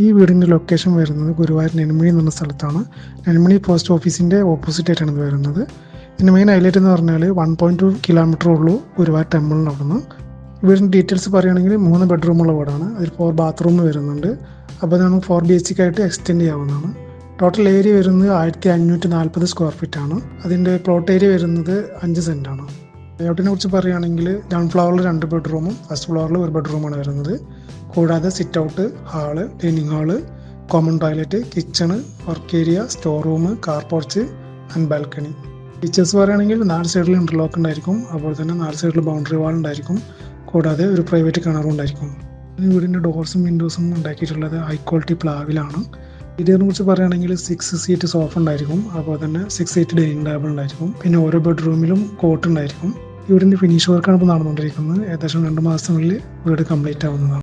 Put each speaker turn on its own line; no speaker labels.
ഈ വീടിൻ്റെ ലൊക്കേഷൻ വരുന്നത് ഗുരുവായൂർ നെന്മിണി എന്ന് പറഞ്ഞ സ്ഥലത്താണ്. നെന്മിണി പോസ്റ്റ് ഓഫീസിൻ്റെ ഓപ്പോസിറ്റ് ആയിട്ടാണ് ഇത് വരുന്നത്. ഇതിൻ്റെ മെയിൻ ഹൈലൈറ്റ് എന്ന് പറഞ്ഞാൽ 1.2 കിലോമീറ്റർ ഉള്ളൂ ഗുരുവായൂർ ടെമ്പിളിന് അവിടുന്ന്. വീടിൻ്റെ ഡീറ്റെയിൽസ് പറയുകയാണെങ്കിൽ 3 ബെഡ്റൂമുള്ള വീടാണ്. അതിൽ 4 ബാത്റൂം വരുന്നുണ്ട്. അപ്പോൾ അത് നമുക്ക് 4 BHK ആയിട്ട് എക്സ്റ്റെൻഡ് ചെയ്യാവുന്നതാണ്. ടോട്ടൽ ഏരിയ വരുന്നത് 1540 സ്ക്വയർ ഫീറ്റ് ആണ്. അതിൻ്റെ പ്ലോട്ട് ഏരിയ വരുന്നത് 5 സെൻറ്റാണ്. ലേഔട്ടിനെ കുറിച്ച് പറയുകയാണെങ്കിൽ ഗ്രൗണ്ട് ഫ്ലോറിൽ 2 ബെഡ്റൂമും ഫസ്റ്റ് ഫ്ലോറിൽ 1 ബെഡ്റൂമാണ് വരുന്നത്. കൂടാതെ sit out, hall, dining hall, common toilet, kitchen, work area, store room, car porch and balcony. Features പറയുകയാണെങ്കിൽ 4 സൈഡിൽ ഇൻ്റർലോക്ക് ഉണ്ടായിരിക്കും. അതുപോലെ തന്നെ 4 സൈഡിൽ ബൗണ്ടറി വാൾ ഉണ്ടായിരിക്കും. കൂടാതെ ഒരു പ്രൈവറ്റ് കിണറും ഉണ്ടായിരിക്കും. വീടിൻ്റെ ഡോർസും വിൻഡോസും ഉണ്ടാക്കിയിട്ടുള്ളത് ഹൈ ക്വാളിറ്റി പ്ലാവിലാണ്. ഇതിനെ കുറിച്ച് പറയുകയാണെങ്കിൽ 6 സീറ്റ് സോഫ ഉണ്ടായിരിക്കും. അതുപോലെ തന്നെ 6 സീറ്റ് ഡൈനിങ് ടേബിൾ ഉണ്ടായിരിക്കും. പിന്നെ ഓരോ ബെഡ്റൂമിലും കോട്ട് ഉണ്ടായിരിക്കും. വീടിൻ്റെ ഫിനിഷ് വർക്കാണ് ഇപ്പോൾ നടന്നുകൊണ്ടിരിക്കുന്നത്. ഏകദേശം 2 മാസത്തിനുള്ളിൽ വീട് കംപ്ലീറ്റ് ആവുന്നതാണ്.